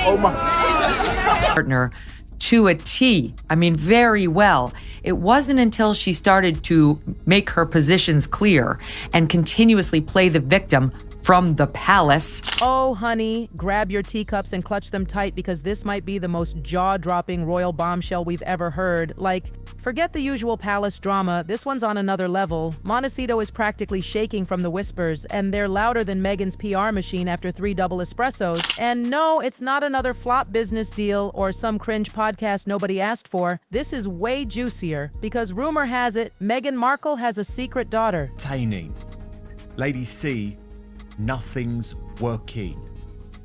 Partner to a T. I mean, very well. It wasn't until she started to make her positions clear and continuously play the victim from the palace. Oh, honey, grab your teacups and clutch them tight because this might be the most jaw-dropping royal bombshell we've ever heard. Like, forget the usual palace drama, this one's on another level. Montecito is practically shaking from the whispers, and they're louder than Meghan's PR machine after 3 double espressos. And no, it's not another flop business deal or some cringe podcast nobody asked for. This is way juicier, because rumor has it, Meghan Markle has a secret daughter. Taining. Lady C, nothing's working.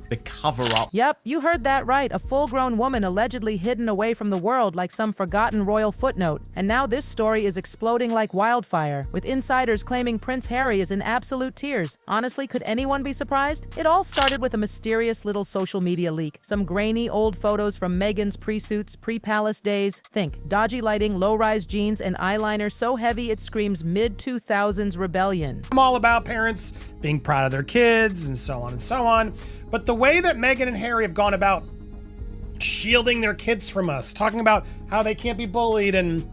The cover-up. Yep, you heard that right. A full-grown woman allegedly hidden away from the world like some forgotten royal footnote. And now this story is exploding like wildfire, with insiders claiming Prince Harry is in absolute tears. Honestly, could anyone be surprised? It all started with a mysterious little social media leak. Some grainy old photos from Meghan's pre-suits, pre-palace days. Think, dodgy lighting, low-rise jeans, and eyeliner so heavy it screams mid-2000s rebellion. I'm all about parents being proud of their kids and so on and so on. But the way that Meghan and Harry have gone about shielding their kids from us, talking about how they can't be bullied and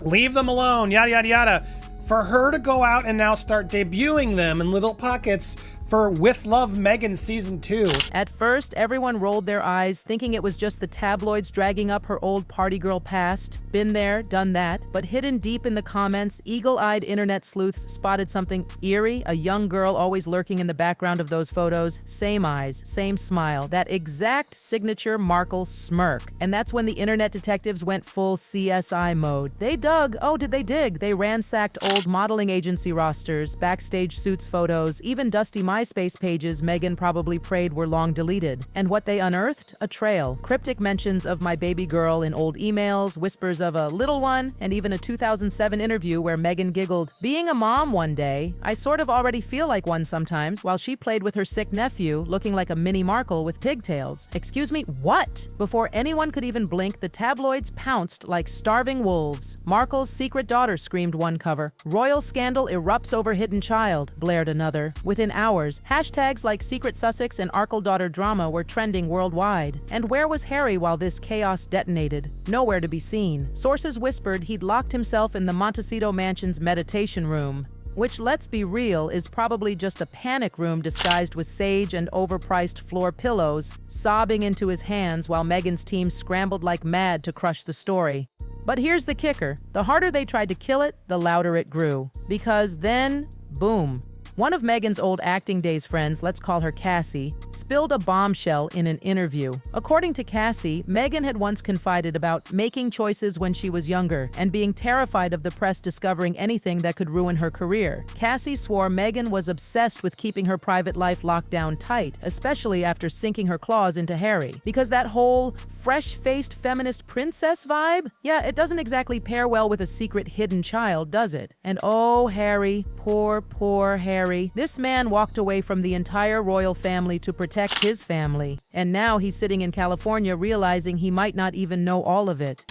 leave them alone, yada, yada, yada, for her to go out and now start debuting them in little pockets for With Love Meghan Season 2. At first, everyone rolled their eyes, thinking it was just the tabloids dragging up her old party girl past. Been there, done that. But hidden deep in the comments, eagle-eyed internet sleuths spotted something eerie, a young girl always lurking in the background of those photos. Same eyes, same smile, that exact signature Markle smirk. And that's when the internet detectives went full CSI mode. They dug, oh did they dig, they ransacked old modeling agency rosters, backstage suits photos, even dusty MySpace pages Meghan probably prayed were long deleted. And what they unearthed? A trail. Cryptic mentions of my baby girl in old emails, whispers of a little one, and even a 2007 interview where Meghan giggled, "Being a mom one day, I sort of already feel like one sometimes," while she played with her sick nephew, looking like a mini Markle with pigtails. Excuse me, what? Before anyone could even blink, the tabloids pounced like starving wolves. Markle's secret daughter, screamed one cover. Royal scandal erupts over hidden child, blared another. Within hours, hashtags like Secret Sussex and Arkle daughter drama were trending worldwide. And where was Harry while this chaos detonated? Nowhere to be seen. Sources whispered he'd locked himself in the Montecito mansion's meditation room, which, let's be real, is probably just a panic room disguised with sage and overpriced floor pillows, sobbing into his hands while Meghan's team scrambled like mad to crush the story. But here's the kicker. The harder they tried to kill it, the louder it grew. Because then, boom. One of Meghan's old acting days friends, let's call her Cassie, spilled a bombshell in an interview. According to Cassie, Meghan had once confided about making choices when she was younger and being terrified of the press discovering anything that could ruin her career. Cassie swore Meghan was obsessed with keeping her private life locked down tight, especially after sinking her claws into Harry. Because that whole fresh-faced feminist princess vibe? Yeah, it doesn't exactly pair well with a secret hidden child, does it? And oh, Harry, poor Harry. This man walked away from the entire royal family to protect his family. And now he's sitting in California realizing he might not even know all of it.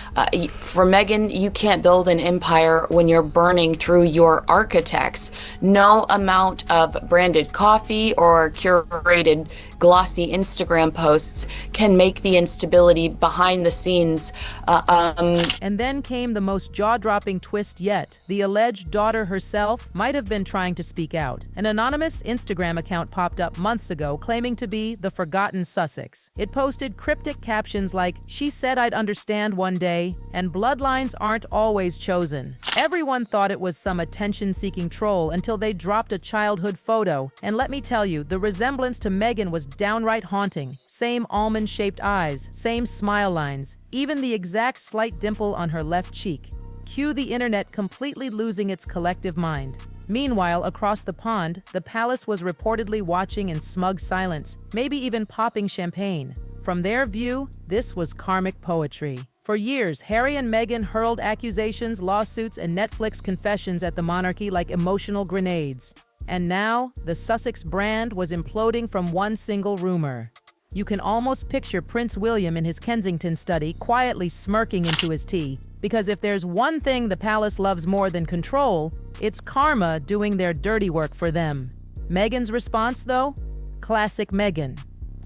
For Meghan, you can't build an empire when you're burning through your architects. No amount of branded coffee or curated glossy Instagram posts can make the instability behind the scenes. And then came the most jaw-dropping twist yet. The alleged daughter herself might have been trying to speak out. An anonymous Instagram account popped up months ago claiming to be the forgotten Sussex. It posted cryptic captions like, "She said I'd understand one day," and "Bloodlines aren't always chosen." Everyone thought it was some attention-seeking troll until they dropped a childhood photo. And let me tell you, the resemblance to Meghan was downright haunting. Same almond-shaped eyes, same smile lines, even the exact slight dimple on her left cheek. Cue the internet completely losing its collective mind. Meanwhile, across the pond, the palace was reportedly watching in smug silence, maybe even popping champagne. From their view, this was karmic poetry. For years, Harry and Meghan hurled accusations, lawsuits, and Netflix confessions at the monarchy like emotional grenades. And now, the Sussex brand was imploding from one single rumor. You can almost picture Prince William in his Kensington study quietly smirking into his tea. Because if there's one thing the palace loves more than control, it's karma doing their dirty work for them. Meghan's response, though? Classic Meghan.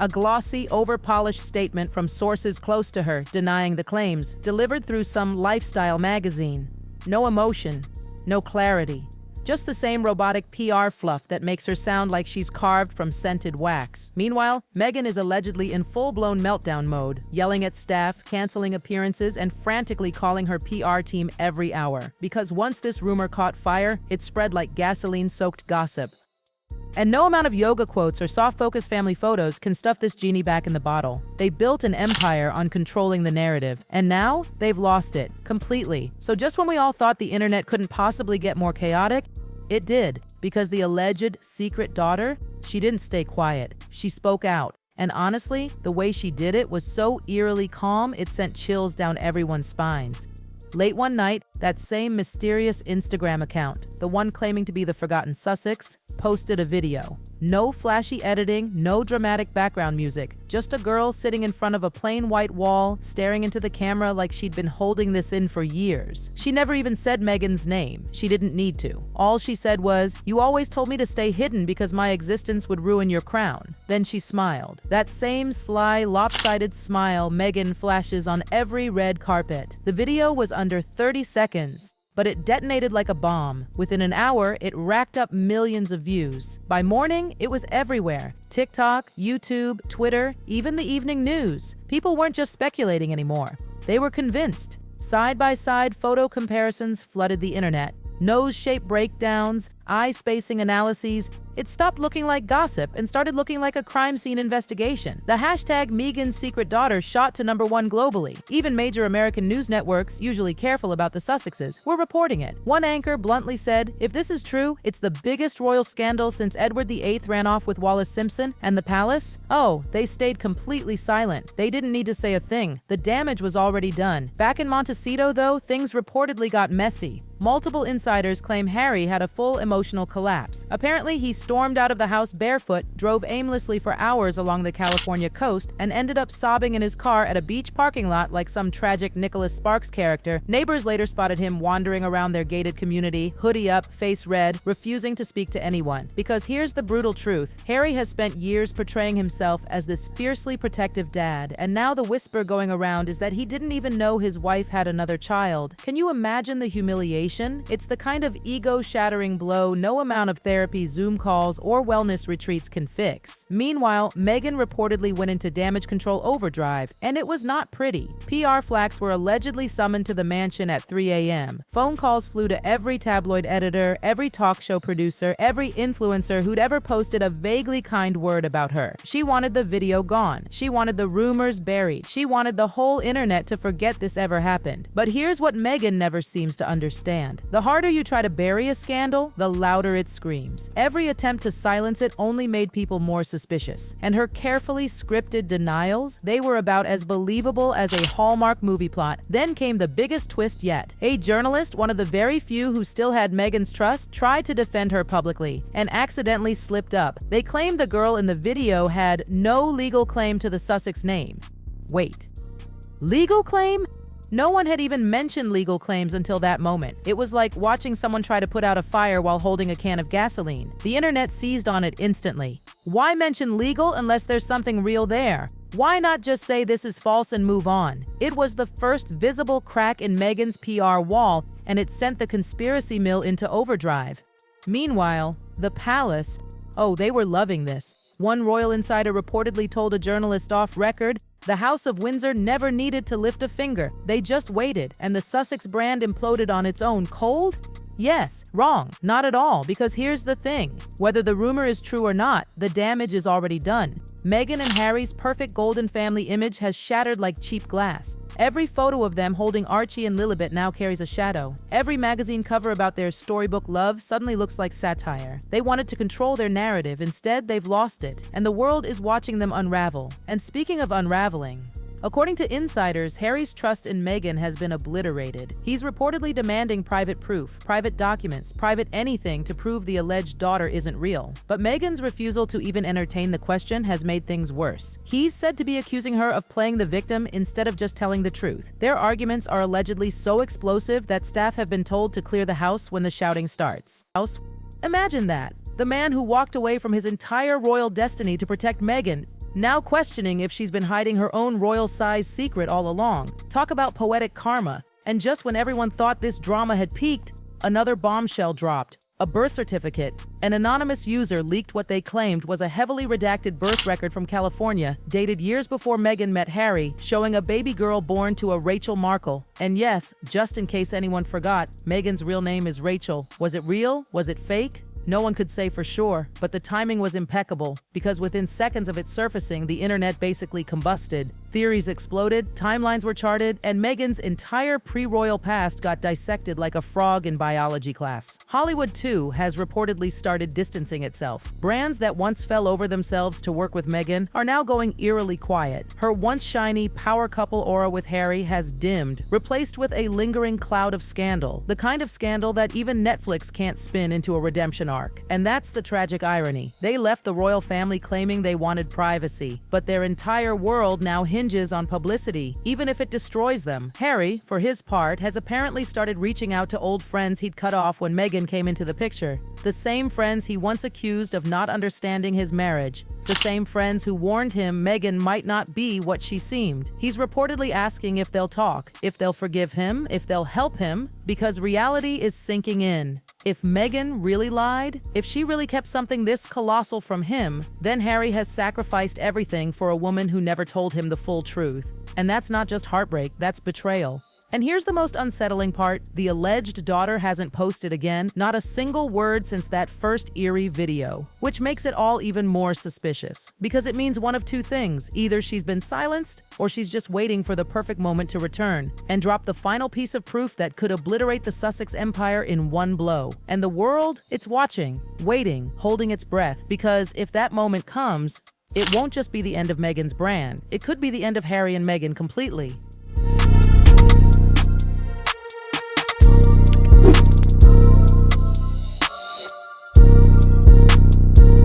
A glossy, over-polished statement from sources close to her denying the claims, delivered through some lifestyle magazine. No emotion, no clarity. Just the same robotic PR fluff that makes her sound like she's carved from scented wax. Meanwhile, Meghan is allegedly in full-blown meltdown mode, yelling at staff, canceling appearances, and frantically calling her PR team every hour. Because once this rumor caught fire, it spread like gasoline-soaked gossip. And no amount of yoga quotes or soft-focus family photos can stuff this genie back in the bottle. They built an empire on controlling the narrative, and now they've lost it completely. So just when we all thought the internet couldn't possibly get more chaotic, it did, because the alleged secret daughter, she didn't stay quiet. She spoke out. And honestly, the way she did it was so eerily calm, it sent chills down everyone's spines. Late one night, that same mysterious Instagram account, the one claiming to be the forgotten Sussex, posted a video. No flashy editing, no dramatic background music, just a girl sitting in front of a plain white wall, staring into the camera like she'd been holding this in for years. She never even said Meghan's name. She didn't need to. All she said was, "You always told me to stay hidden because my existence would ruin your crown." Then she smiled. That same sly, lopsided smile Meghan flashes on every red carpet. The video was under 30 seconds. But it detonated like a bomb. Within an hour, it racked up millions of views. By morning, it was everywhere. TikTok, YouTube, Twitter, even the evening news. People weren't just speculating anymore. They were convinced. Side-by-side photo comparisons flooded the internet. Nose-shape breakdowns, eye-spacing analyses. It stopped looking like gossip and started looking like a crime scene investigation. The hashtag Meghan's secret daughter shot to #1 globally. Even major American news networks, usually careful about the Sussexes, were reporting it. One anchor bluntly said, "If this is true, it's the biggest royal scandal since Edward VIII ran off with Wallis Simpson and the palace." Oh, they stayed completely silent. They didn't need to say a thing. The damage was already done. Back in Montecito, though, things reportedly got messy. Multiple insiders claim Harry had a full emotional collapse. Apparently, he stormed out of the house barefoot, drove aimlessly for hours along the California coast, and ended up sobbing in his car at a beach parking lot like some tragic Nicholas Sparks character. Neighbors later spotted him wandering around their gated community, hoodie up, face red, refusing to speak to anyone. Because here's the brutal truth. Harry has spent years portraying himself as this fiercely protective dad, and now the whisper going around is that he didn't even know his wife had another child. Can you imagine the humiliation? It's the kind of ego-shattering blow no amount of therapy, Zoom calls, or wellness retreats can fix. Meanwhile, Meghan reportedly went into damage control overdrive, and it was not pretty. PR flacks were allegedly summoned to the mansion at 3 a.m. Phone calls flew to every tabloid editor, every talk show producer, every influencer who'd ever posted a vaguely kind word about her. She wanted the video gone. She wanted the rumors buried. She wanted the whole internet to forget this ever happened. But here's what Meghan never seems to understand. The harder you try to bury a scandal, the louder it screams. Every attempt to silence it only made people more suspicious. And her carefully scripted denials, they were about as believable as a Hallmark movie plot. Then came the biggest twist yet. A journalist, one of the very few who still had Meghan's trust, tried to defend her publicly and accidentally slipped up. They claimed the girl in the video had no legal claim to the Sussex name. Wait, legal claim? No one had even mentioned legal claims until that moment. It was like watching someone try to put out a fire while holding a can of gasoline. The internet seized on it instantly. Why mention legal unless there's something real there? Why not just say this is false and move on? It was the first visible crack in Meghan's PR wall, and it sent the conspiracy mill into overdrive. Meanwhile, the palace, oh, they were loving this. One royal insider reportedly told a journalist off record, the House of Windsor never needed to lift a finger. They just waited, and the Sussex brand imploded on its own. Cold? Yes, wrong. Not at all, because here's the thing. Whether the rumor is true or not, the damage is already done. Meghan and Harry's perfect golden family image has shattered like cheap glass. Every photo of them holding Archie and Lilibet now carries a shadow. Every magazine cover about their storybook love suddenly looks like satire. They wanted to control their narrative. Instead, they've lost it, and the world is watching them unravel. And speaking of unraveling, according to insiders, Harry's trust in Meghan has been obliterated. He's reportedly demanding private proof, private documents, private anything to prove the alleged daughter isn't real. But Meghan's refusal to even entertain the question has made things worse. He's said to be accusing her of playing the victim instead of just telling the truth. Their arguments are allegedly so explosive that staff have been told to clear the house when the shouting starts. Imagine that. The man who walked away from his entire royal destiny to protect Meghan now questioning if she's been hiding her own royal-sized secret all along. Talk about poetic karma. And just when everyone thought this drama had peaked, another bombshell dropped. A birth certificate. An anonymous user leaked what they claimed was a heavily redacted birth record from California, dated years before Meghan met Harry, showing a baby girl born to a Rachel Markle. And yes, just in case anyone forgot, Meghan's real name is Rachel. Was it real? Was it fake? No one could say for sure, but the timing was impeccable, because within seconds of its surfacing, the internet basically combusted. Theories exploded, timelines were charted, and Meghan's entire pre-royal past got dissected like a frog in biology class. Hollywood, too, has reportedly started distancing itself. Brands that once fell over themselves to work with Meghan are now going eerily quiet. Her once shiny power couple aura with Harry has dimmed, replaced with a lingering cloud of scandal, the kind of scandal that even Netflix can't spin into a redemption arc. And that's the tragic irony. They left the royal family claiming they wanted privacy, but their entire world now hinges on publicity, even if it destroys them. Harry, for his part, has apparently started reaching out to old friends he'd cut off when Meghan came into the picture. The same friends he once accused of not understanding his marriage. The same friends who warned him Meghan might not be what she seemed. He's reportedly asking if they'll talk, if they'll forgive him, if they'll help him, because reality is sinking in. If Meghan really lied, if she really kept something this colossal from him, then Harry has sacrificed everything for a woman who never told him the full truth. And that's not just heartbreak, that's betrayal. And here's the most unsettling part. The alleged daughter hasn't posted again, not a single word since that first eerie video, which makes it all even more suspicious. Because it means one of two things. Either she's been silenced, or she's just waiting for the perfect moment to return and drop the final piece of proof that could obliterate the Sussex empire in one blow. And the world, it's watching, waiting, holding its breath, because if that moment comes, it won't just be the end of Meghan's brand. It could be the end of Harry and Meghan completely.